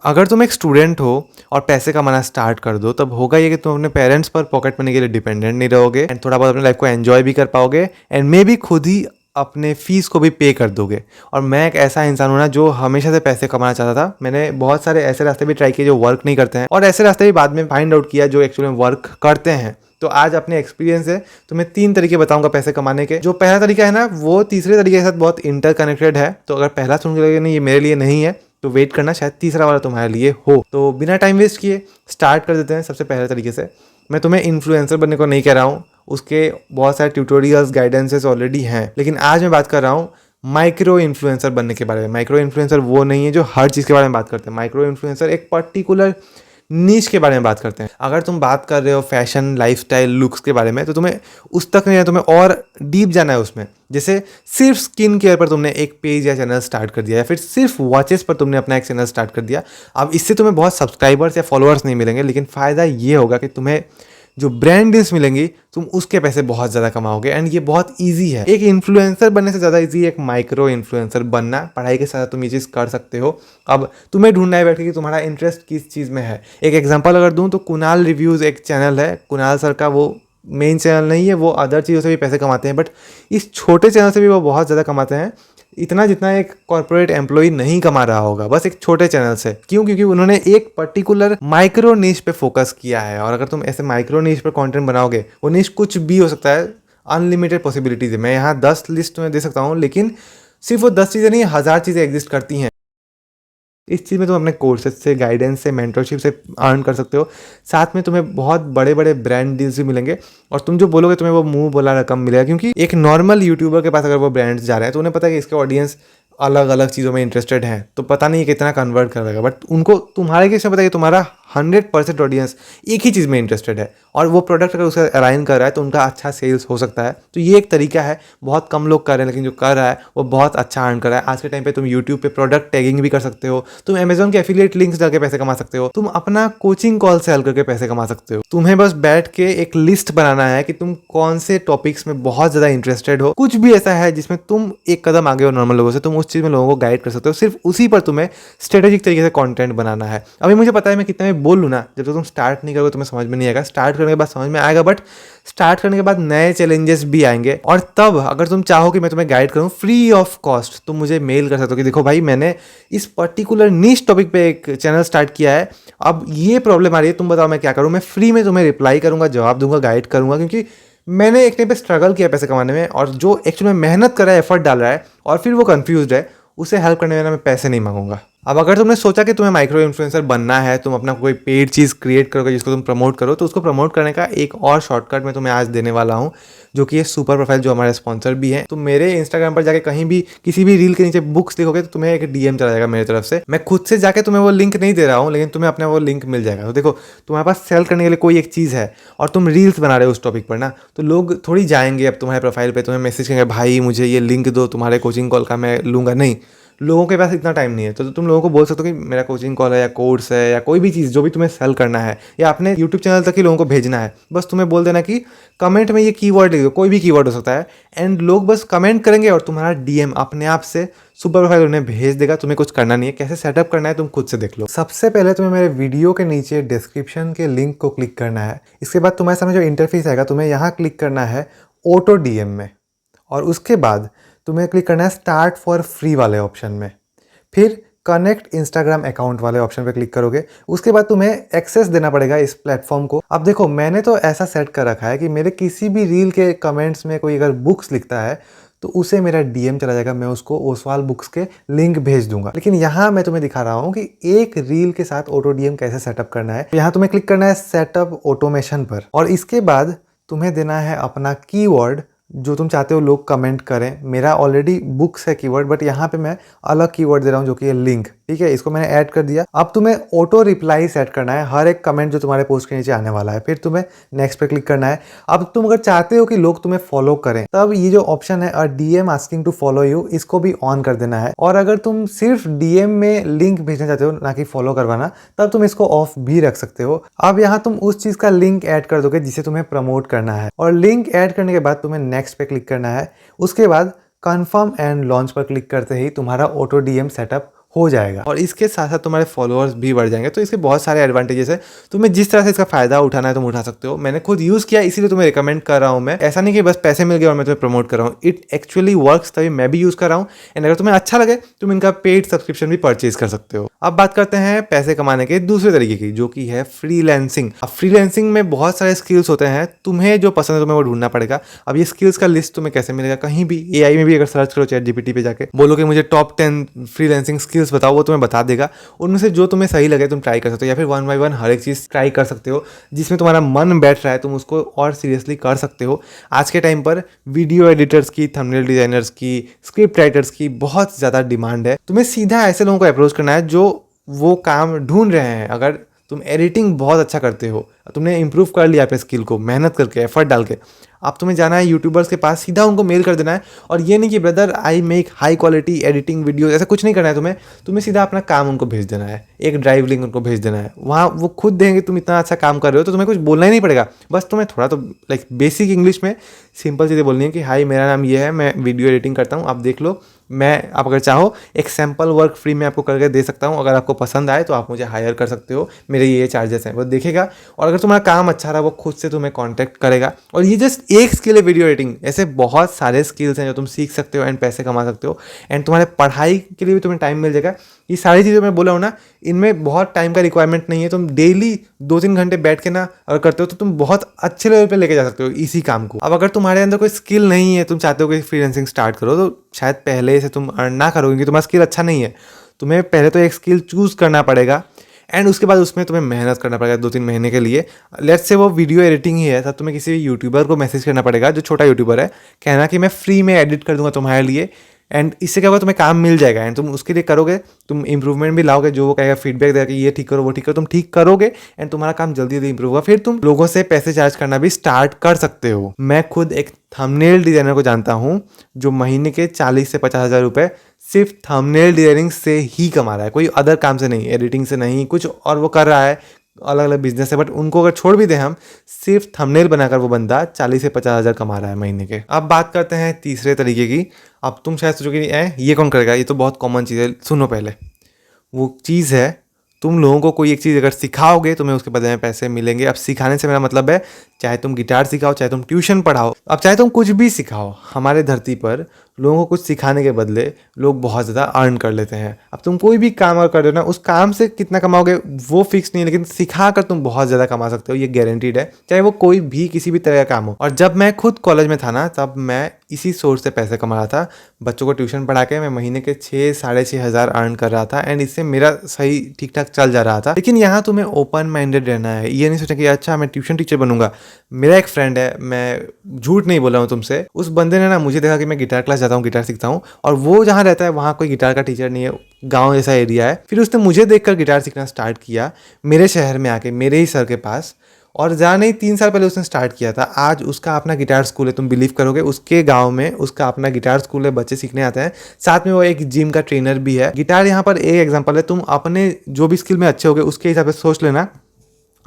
अगर तुम एक स्टूडेंट हो और पैसे कमाना स्टार्ट कर दो, तब होगा ये कि तुम अपने पेरेंट्स पर पॉकेट मनी के लिए डिपेंडेंट नहीं रहोगे एंड थोड़ा बहुत अपने लाइफ को एंजॉय भी कर पाओगे एंड मे भी खुद ही अपने फीस को भी पे कर दोगे। और मैं एक ऐसा इंसान हूँ ना जो हमेशा से पैसे कमाना चाहता था। मैंने बहुत सारे ऐसे रास्ते भी ट्राई किए जो वर्क नहीं करते हैं और ऐसे रास्ते भी बाद में फाइंड आउट किया जो एक्चुअली में वर्क करते हैं। तो आज अपने एक्सपीरियंस से तुम्हें 3 तरीके बताऊंगा पैसे कमाने के। जो पहला तरीका है ना, वो तीसरे तरीके के साथ बहुत इंटरकनेक्टेड है। तो अगर पहला सुन के लगे नहीं ये मेरे लिए नहीं है, तो वेट करना, शायद तीसरा वाला तुम्हारे लिए हो। तो बिना टाइम वेस्ट किए स्टार्ट कर देते हैं। सबसे पहले तरीके से, मैं तुम्हें इन्फ्लुएंसर बनने को नहीं कह रहा हूँ, उसके बहुत सारे ट्यूटोरियल्स गाइडेंसेस ऑलरेडी हैं, लेकिन आज मैं बात कर रहा हूँ माइक्रो इन्फ्लुएंसर बनने के बारे में। माइक्रो इन्फ्लुएंसर वो नहीं है जो हर चीज़ के बारे में बात करते हैं। माइक्रो इन्फ्लुएंसर एक पर्टिकुलर नीच के बारे में बात करते हैं। अगर तुम बात कर रहे हो फैशन, लाइफस्टाइल, लुक्स के बारे में, तो तुम्हें उस तक नहीं है, तुम्हें और डीप जाना है उसमें। जैसे सिर्फ स्किन केयर पर तुमने एक पेज या चैनल स्टार्ट कर दिया, या फिर सिर्फ वॉचेस पर तुमने अपना एक चैनल स्टार्ट कर दिया। अब इससे तुम्हें बहुत सब्सक्राइबर्स या फॉलोअर्स नहीं मिलेंगे, लेकिन फ़ायदा ये होगा कि तुम्हें जो ब्रांड डील्स मिलेंगी, तुम उसके पैसे बहुत ज़्यादा कमाओगे एंड ये बहुत ईजी है। एक इन्फ्लुएंसर बनने से ज़्यादा ईजी है एक माइक्रो इन्फ्लुएंसर बनना। पढ़ाई के साथ तुम ये चीज़ कर सकते हो। अब तुम्हें ढूंढना है बैठ के कि तुम्हारा इंटरेस्ट किस चीज़ में है। एक एग्जांपल अगर दूं तो कुणाल रिव्यूज़ एक चैनल है, कुणाल सर का। वो मेन चैनल नहीं है, वो अदर चीज़ों से भी पैसे कमाते हैं, बट इस छोटे चैनल से भी वो बहुत ज़्यादा कमाते हैं। इतना जितना एक कॉर्पोरेट एम्प्लॉय नहीं कमा रहा होगा, बस एक छोटे चैनल से। क्यों? क्योंकि उन्होंने एक पर्टिकुलर माइक्रो नीश पे फोकस किया है। और अगर तुम ऐसे माइक्रो नीश पर कंटेंट बनाओगे, वो नीश कुछ भी हो सकता है, अनलिमिटेड पॉसिबिलिटीज है। मैं यहाँ 10 लिस्ट तुम्हें दे सकता हूँ, लेकिन सिर्फ वो 10 चीज़ें नहीं, 1000 चीज़ें एग्जिस्ट करती हैं। इस चीज़ में तुम अपने कोर्सेज से, गाइडेंस से, मेंटरशिप से अर्न कर सकते हो। साथ में तुम्हें बहुत बड़े बड़े ब्रांड डील्स भी मिलेंगे और तुम जो बोलोगे तुम्हें वो मुंह बोला रकम मिलेगा। क्योंकि एक नॉर्मल यूट्यूबर के पास अगर वो ब्रांड्स जा रहे हैं, तो उन्हें पता है कि इसके ऑडियंस अलग अलग चीज़ों में इंटरेस्टेड हैं, तो पता नहीं कितना कन्वर्ट कर देगा। बट उनको तुम्हारे केस में पता है कि तुम्हारा 100% ऑडियंस एक ही चीज़ में इंटरेस्टेड है और वो प्रोडक्ट अगर उसे अलाइन कर रहा है तो उनका अच्छा सेल्स हो सकता है। तो ये एक तरीका है। बहुत कम लोग कर रहे हैं, लेकिन जो कर रहा है वो बहुत अच्छा अर्न कर रहा है। आज के टाइम पे तुम यूट्यूब पे प्रोडक्ट टैगिंग भी कर सकते हो, तुम अमेजोन के एफिलिएट लिंक्स डाल के पैसे कमा सकते हो, तुम अपना कोचिंग कॉल सेल करके पैसे कमा सकते हो। तुम्हें बस बैठ के एक लिस्ट बनाना है कि तुम कौन से टॉपिक्स में बहुत ज़्यादा इंटरेस्टेड हो। कुछ भी ऐसा है जिसमें तुम एक कदम आगे हो नॉर्मल लोगों से, तुम उस चीज़ में लोगों को गाइड कर सकते हो। सिर्फ उसी पर तुम्हें स्ट्रेटेजिक तरीके से कंटेंट बनाना है। अभी मुझे पता है मैं कितना भी बोल लूँ ना, जब तक तुम स्टार्ट नहीं करोगे तुम्हें समझ में नहीं आएगा। स्टार्ट करने के बाद समझ में आएगा, बट स्टार्ट करने के बाद नए चैलेंजेस भी आएंगे। और तब अगर तुम चाहो कि मैं तुम्हें गाइड करूँ फ्री ऑफ कॉस्ट, तुम मुझे मेल कर सकते हो कि देखो भाई, मैंने इस पर्टिकुलर नीश टॉपिक पे एक चैनल स्टार्ट किया है, अब ये प्रॉब्लम आ रही है, तुम बताओ मैं क्या करूँ। मैं फ्री में तुम्हें रिप्लाई करूँगा, जवाब दूंगा, गाइड करूँगा। क्योंकि मैंने एक टाइम पे स्ट्रगल किया पैसे कमाने में, और जो एक्चुअली में मेहनत कर रहा है, एफर्ट डाल रहा है और फिर वो कंफ्यूज है, उसे हेल्प करने में ना मैं पैसे नहीं मांगूंगा। अब अगर तुमने सोचा कि तुम्हें माइक्रो इन्फ्लुएंसर बनना है, तुम अपना कोई पेड चीज़ क्रिएट करोगे जिसको तुम प्रमोट करो, तो उसको प्रमोट करने का एक और शॉर्टकट मैं तुम्हें आज देने वाला हूँ, जो कि ये सुपर प्रोफाइल, जो हमारे स्पॉन्सर भी हैं। तुम मेरे इंस्टाग्राम पर जाके कहीं भी किसी भी रील के नीचे बुक्स लिखोगे तो तुम्हें एक डीएम चला जाएगा मेरी तरफ से। मैं खुद से जाके तुम्हें वो लिंक नहीं दे रहा हूँ, लेकिन तुम्हें अपना वो लिंक मिल जाएगा। तो देखो, तुम्हारे पास सेल करने के लिए कोई एक चीज़ है और तुम रील्स बना रहे हो उस टॉपिक पर ना, तो लोग थोड़ी जाएंगे अब तुम्हारे प्रोफाइल पे, तुम्हें मैसेज करेंगे भाई मुझे ये लिंक दो तुम्हारे कोचिंग कॉल का, मैं लूँगा नहीं। लोगों के पास इतना टाइम नहीं है। तो तुम लोगों को बोल सकते हो कि मेरा कोचिंग कॉल है या कोर्स है या कोई भी चीज़ जो भी तुम्हें सेल करना है, या अपने यूट्यूब चैनल तक ही लोगों को भेजना है। बस तुम्हें बोल देना कि कमेंट में ये कीवर्ड लिख दो, कोई भी कीवर्ड हो सकता है, एंड लोग बस कमेंट करेंगे और तुम्हारा डीएम अपने आप से सुपर प्रोफाइल उन्हें भेज देगा। तुम्हें कुछ करना नहीं है। कैसे सेटअप करना है तुम खुद से देख लो। सबसे पहले तुम्हें मेरे वीडियो के नीचे डिस्क्रिप्शन के लिंक को क्लिक करना है। इसके बाद तुम्हारे सामने जो इंटरफेस आएगा, तुम्हें यहाँ क्लिक करना है ऑटो डीएम में, और उसके बाद तुम्हें क्लिक करना है स्टार्ट फॉर फ्री वाले ऑप्शन में। फिर कनेक्ट इंस्टाग्राम अकाउंट वाले ऑप्शन पे क्लिक करोगे। उसके बाद तुम्हें एक्सेस देना पड़ेगा इस प्लेटफॉर्म को। अब देखो, मैंने तो ऐसा सेट कर रखा है कि मेरे किसी भी रील के कमेंट्स में कोई अगर बुक्स लिखता है तो उसे मेरा डीएम चला जाएगा, मैं उसको ओसवाल बुक्स के लिंक भेज दूंगा। लेकिन यहाँ मैं तुम्हें दिखा रहा हूँ कि एक रील के साथ ऑटो डीएम कैसे सेटअप करना है। यहाँ तुम्हें क्लिक करना है सेटअप ऑटोमेशन पर, और इसके बाद तुम्हें देना है अपना कीवर्ड जो तुम चाहते हो लोग कमेंट करें। मेरा ऑलरेडी बुक्स है कीवर्ड, बट यहाँ पे मैं अलग कीवर्ड दे रहा हूँ जो कि है लिंक। ठीक है, इसको मैंने ऐड कर दिया। अब तुम्हें ऑटो रिप्लाई सेट करना है हर एक कमेंट जो तुम्हारे पोस्ट के नीचे आने वाला है। फिर तुम्हें नेक्स्ट पे क्लिक करना है। अब तुम अगर चाहते हो कि लोग तुम्हें फॉलो करें, तब ये जो ऑप्शन है DM asking to follow you, इसको भी ऑन कर देना है। और अगर तुम सिर्फ डीएम में लिंक भेजना चाहते हो, ना कि फॉलो करवाना, तब तुम इसको ऑफ भी रख सकते हो। अब यहाँ तुम उस चीज का लिंक ऐड कर दोगे जिसे तुम्हें प्रमोट करना है, और लिंक ऐड करने के बाद तुम्हें नेक्स्ट पे क्लिक करना है। उसके बाद कंफर्म एंड लॉन्च पर क्लिक करते ही तुम्हारा ऑटो डीएम सेटअप हो जाएगा और इसके साथ साथ तुम्हारे फॉलोअर्स भी बढ़ जाएंगे। तो इसके बहुत सारे एडवांटेजेस है, तुम्हें जिस तरह से इसका फायदा उठाना है तुम उठा सकते हो। मैंने खुद यूज़ किया इसीलिए तुम्हें रिकमेंड कर रहा हूँ मैं, ऐसा नहीं कि बस पैसे मिल गए और मैं तुम्हें प्रमोट कर रहा हूँ। इट एक्चुअली वर्क्स, तभी मैं भी यूज़ कर रहा हूँ। एंड अगर तुम्हें अच्छा लगे तुम इनका पेड सब्सक्रिप्शन भी परचेज कर सकते हो। अब बात करते हैं पैसे कमाने के दूसरे तरीके की, जो कि है फ्रीलैंसिंग। अब फ्रीलैंसिंग में बहुत सारे स्किल्स होते हैं, तुम्हें जो पसंद है तुम्हें वो ढूंढना पड़ेगा। अब ये स्किल्स का लिस्ट तुम्हें कैसे मिलेगा? कहीं भी एआई में भी अगर सर्च करो, चैट जीपीटी पे जाके बोलो कि मुझे टॉप 10 फ्रीलैंसिंग स्किल्स बताओ, वो तुम्हें बता देगा। उनमें से जो तुम्हें सही लगे तुम ट्राई कर सकते हो, या फिर वन बाय वन हर एक चीज़ ट्राई कर सकते हो जिसमें तुम्हारा मन बैठ रहा है, तुम उसको और सीरियसली कर सकते हो। आज के टाइम पर वीडियो एडिटर्स की, थंबनेल डिजाइनर्स की, स्क्रिप्ट राइटर्स की बहुत ज़्यादा डिमांड है। तुम्हें सीधा ऐसे लोगों को अप्रोच करना है जो वो काम ढूंढ रहे हैं। अगर तुम एडिटिंग बहुत अच्छा करते हो, तुमने इंप्रूव कर लिया अपने स्किल को मेहनत करके, एफर्ट डाल के, अब तुम्हें जाना है यूट्यूबर्स के पास, सीधा उनको मेल कर देना है। और ये नहीं कि brother I make high quality editing video, ऐसा कुछ नहीं करना है तुम्हें सीधा अपना काम उनको भेज देना है, एक ड्राइव लिंक उनको भेज देना है। वहाँ वो खुद देंगे तुम इतना अच्छा काम कर रहे हो, तो तुम्हें कुछ बोलना ही नहीं पड़ेगा। बस तुम्हें थोड़ा तो लाइक बेसिक इंग्लिश में सिंपल चीज़ें बोलनी है कि हाई मेरा नाम ये है, मैं वीडियो एडिटिंग करता हूँ, आप देख लो। आप अगर चाहो एक सैम्पल वर्क फ्री में आपको करके दे सकता हूँ, अगर आपको पसंद आए तो आप मुझे हायर कर सकते हो, मेरे ये चार्जेस हैं। वो देखेगा और अगर तुम्हारा काम अच्छा रहा वो खुद से तुम्हें कांटेक्ट करेगा। और ये जस्ट एक स्किल है वीडियो एडिटिंग, ऐसे बहुत सारे स्किल्स हैं जो तुम सीख सकते हो एंड पैसे कमा सकते हो। एंड तुम्हारे पढ़ाई के लिए भी तुम्हें टाइम मिल जाएगा। ये सारी चीज़ें मैं बोला हूँ ना, इनमें बहुत टाइम का रिक्वायरमेंट नहीं है। तुम डेली 2-3 घंटे बैठ के ना अगर करते हो तो तुम बहुत अच्छे लेवल पे लेके जा सकते हो इसी काम को। अब अगर तुम्हारे अंदर कोई स्किल नहीं है, तुम चाहते हो कि फ्रीलांसिंग स्टार्ट करो, तो शायद पहले से तुम अर्न ना करो क्योंकि तुम्हारा स्किल अच्छा नहीं है। तुम्हें पहले तो एक स्किल चूज करना पड़ेगा एंड उसके बाद उसमें तुम्हें मेहनत करना पड़ेगा 2-3 महीने के लिए। लेट्स से वो वीडियो एडिटिंग ही है, तब तुम्हें किसी यूट्यूबर को मैसेज करना पड़ेगा जो छोटा यूट्यूबर है, कहना कि मैं फ्री में एडिट कर दूंगा तुम्हारे लिए। एंड इससे क्या होगा, तुम्हें काम मिल जाएगा एंड तुम उसके लिए करोगे, तुम इंप्रूवमेंट भी लाओगे, जो वो कहेगा फीडबैक देगा कि ये ठीक करो वो ठीक करो, तुम ठीक करोगे एंड तुम्हारा काम जल्दी जल्दी इंप्रूव होगा। फिर तुम लोगों से पैसे चार्ज करना भी स्टार्ट कर सकते हो। मैं खुद एक थंबनेल डिजाइनर को जानता हूँ जो महीने के 40 से 50 हज़ार रुपये सिर्फ थंबनेल डिजाइनिंग से ही कमा रहा है, कोई अदर काम से नहीं, एडिटिंग से नहीं, कुछ और वो कर रहा है, अलग अलग बिजनेस है। बट उनको अगर छोड़ भी दें हम, सिर्फ थंबनेल बनाकर वो बंदा 40 से 50 हज़ार कमा रहा है महीने के। अब बात करते हैं तीसरे तरीके की। अब तुम शायद सोचोगे ये कौन करेगा, ये तो बहुत कॉमन चीज़ है। सुनो पहले, वो चीज़ है तुम लोगों को कोई एक चीज़ अगर सिखाओगे तुम्हें उसके बदले में पैसे मिलेंगे। अब सिखाने से मेरा मतलब है चाहे तुम गिटार सिखाओ, चाहे तुम ट्यूशन पढ़ाओ, अब चाहे तुम कुछ भी सिखाओ, हमारे धरती पर लोगों को कुछ सिखाने के बदले लोग बहुत ज़्यादा अर्न कर लेते हैं। अब तुम कोई भी काम अगर कर रहे हो ना, उस काम से कितना कमाओगे वो फिक्स नहीं है, लेकिन सिखा कर तुम बहुत ज़्यादा कमा सकते हो, ये गारंटीड है, चाहे वो कोई भी किसी भी तरह का काम हो। और जब मैं खुद कॉलेज में था ना, तब मैं इसी सोर्स से पैसे कमा रहा था। बच्चों को ट्यूशन पढ़ा के मैं महीने के 6-6.5 हज़ार अर्न कर रहा था एंड इससे मेरा सही ठीक ठाक चल जा रहा था। लेकिन यहाँ तुम्हें ओपन माइंडेड रहना है, ये नहीं सोचना कि अच्छा मैं ट्यूशन टीचर बनूंगा। मेरा एक फ्रेंड है, मैं झूठ नहीं बोल रहा हूँ तुमसे, उस बंदे ने ना मुझे देखा कि मैं गिटार क्लास जाता हूँ, गिटार सीखता हूँ, और वो जहाँ रहता है वहाँ कोई गिटार का टीचर नहीं है, गाँव जैसा एरिया है। फिर उसने मुझे देखकर गिटार सीखना स्टार्ट किया मेरे शहर में आके, मेरे ही सर के पास। और जहाँ नहीं 3 साल पहले उसने स्टार्ट किया था, आज उसका अपना गिटार स्कूल है। तुम बिलीव करोगे, उसके गांव में उसका अपना गिटार स्कूल है, बच्चे सीखने आते हैं, साथ में वो एक जिम का ट्रेनर भी है। गिटार यहाँ पर एक एग्जांपल है, तुम अपने जो भी स्किल में अच्छे होगे उसके हिसाब से सोच लेना।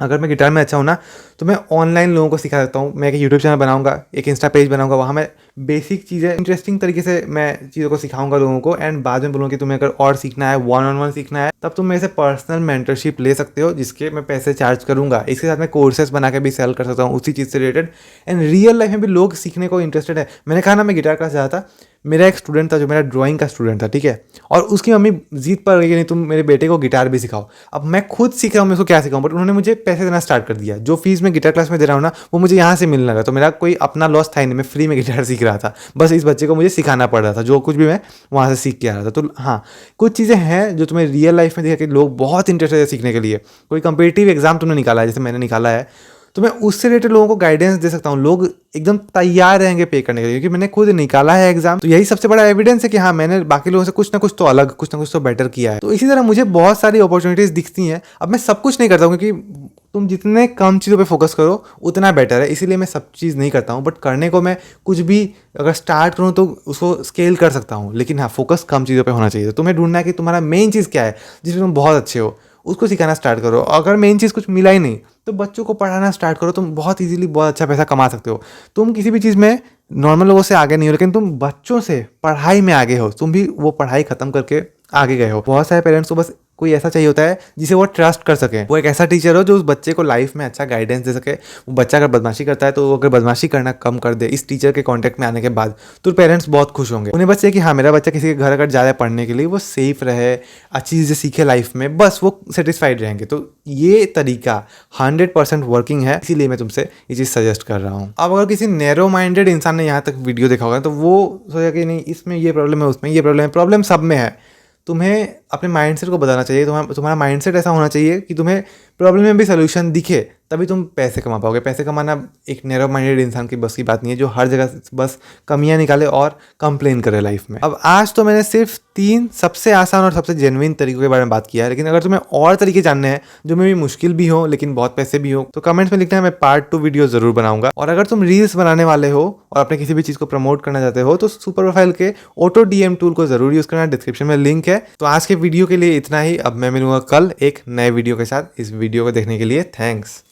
अगर मैं गिटार में अच्छा हूँ ना, तो मैं ऑनलाइन लोगों को सिखा सकता हूँ। मैं एक यूट्यूब चैनल बनाऊंगा, एक इंस्टा पेज बनाऊंगा, वहाँ मैं बेसिक चीज़ें इंटरेस्टिंग तरीके से मैं चीज़ों को सिखाऊंगा लोगों को। एंड बाद में बोलूँगा कि तुम्हें अगर और सीखना है, 1-on-1 सीखना है, तब तुम मेरे से पर्सनल मेंटरशिप ले सकते हो, जिसके मैं पैसे चार्ज करूँगा। इसके साथ मैं कोर्सेज बना के भी सेल कर सकता हूँ उसी चीज़ से रिलेटेड। एंड रियल लाइफ में भी लोग सीखने को इंटरेस्टेड है। मैंने कहा ना मैं गिटार क्लास जाता था, मेरा एक स्टूडेंट था जो मेरा ड्राइंग का स्टूडेंट था, ठीक है, और उसकी मम्मी जीत पर गई कि नहीं तुम मेरे बेटे को गिटार भी सिखाओ। अब मैं खुद सीख रहा हूँ, मैं उसको क्या सिखाऊं, बट उन्होंने मुझे पैसे देना स्टार्ट कर दिया। जो फीस मैं गिटार क्लास में दे रहा हूँ ना, वो मुझे यहाँ से मिलने लगा, तो मेरा कोई अपना लॉस था ही नहीं, मैं फ्री में गिटार सीख रहा था। बस इस बच्चे को मुझे सिखाना पड़ रहा था, जो कुछ भी मैं वहाँ से सीख के आ रहा था। तो हाँ, कुछ चीज़ें हैं जो तुम्हें रियल लाइफ में देखा कि लोग बहुत इंटरेस्टेड है सीखने के लिए। कोई कंपिटिटिव एग्जाम तुमने निकाला है, जैसे मैंने निकाला है, तो मैं उससे रिलेटेड लोगों को गाइडेंस दे सकता हूँ। लोग एकदम तैयार रहेंगे पे करने के लिए, क्योंकि मैंने खुद निकाला है एग्जाम। तो यही सबसे बड़ा एविडेंस है कि हाँ, मैंने बाकी लोगों से कुछ ना कुछ तो अलग, कुछ ना कुछ तो बेटर किया है। तो इसी तरह मुझे बहुत सारी अपॉर्चुनिटीज दिखती हैं। अब मैं सब कुछ नहीं करता हूँ, क्योंकि तुम जितने कम चीज़ों पे फोकस करो उतना बेटर है, इसीलिए मैं सब चीज़ नहीं करता हूँ। बट करने को मैं कुछ भी अगर स्टार्ट करूँ तो उसको स्केल कर सकता हूँ, लेकिन हाँ, फोकस कम चीज़ों पे होना चाहिए। तो तुम्हें ढूंढना है कि तुम्हारा मेन चीज़ क्या है जिसमें तुम बहुत अच्छे हो, उसको सिखाना स्टार्ट करो। अगर मेन चीज़ कुछ मिला ही नहीं तो बच्चों को पढ़ाना स्टार्ट करो, तुम बहुत इजीली बहुत अच्छा पैसा कमा सकते हो। तुम किसी भी चीज़ में नॉर्मल लोगों से आगे नहीं हो, लेकिन तुम बच्चों से पढ़ाई में आगे हो, तुम भी वो पढ़ाई खत्म करके आगे गए हो। बहुत सारे पेरेंट्स को बस कोई ऐसा चाहिए होता है जिसे वो ट्रस्ट कर सके, वो एक ऐसा टीचर हो जो उस बच्चे को लाइफ में अच्छा गाइडेंस दे सके। वो बच्चा अगर बदमाशी करता है तो वो अगर बदमाशी करना कम कर दे इस टीचर के कांटेक्ट में आने के बाद, तो पेरेंट्स बहुत खुश होंगे। उन्हें बस ये कि हाँ मेरा बच्चा किसी के घर अगर जा रहा है पढ़ने के लिए, वो सेफ रहे, अच्छी चीज़ें सीखे लाइफ में, बस वो सेटिस्फाइड रहेंगे। तो ये तरीका 100% वर्किंग है, इसीलिए मैं तुमसे ये चीज़ सजेस्ट कर रहा हूँ। अब अगर किसी नैरो माइंडेड इंसान ने यहाँ तक वीडियो देखा होगा तो वो सोचा कि नहीं इसमें ये प्रॉब्लम है, उसमें ये प्रॉब्लम है, प्रॉब्लम सब में है। तुम्हें अपने माइंडसेट को बदलना चाहिए। तुम्हारा माइंडसेट ऐसा होना चाहिए कि तुम्हें प्रॉब्लम में भी सोल्यूशन दिखे, तभी तुम पैसे कमा पाओगे। पैसे कमाना एक नैरो माइंडेड इंसान की बस की बात नहीं है, जो हर जगह बस कमियां निकाले और कंप्लेन करे लाइफ में। अब आज तो मैंने सिर्फ 3 सबसे आसान और सबसे जेन्युइन तरीकों के बारे में बात किया है, लेकिन अगर तुम्हें और तरीके जानने हैं जो में भी मुश्किल भी हो लेकिन बहुत पैसे भी हो, तो कमेंट्स में लिखना है, मैं पार्ट 2 वीडियो जरूर बनाऊंगा। और अगर तुम रील्स बनाने वाले हो और अपने किसी भी चीज़ को प्रमोट करना चाहते हो तो सुपर प्रोफाइल के ऑटो डीएम टूल को जरूर यूज करना, डिस्क्रिप्शन में लिंक है। तो आज के वीडियो के लिए इतना ही। अब मैं मिलूंगा कल एक नए वीडियो के साथ। इस वीडियो को देखने के लिए थैंक्स।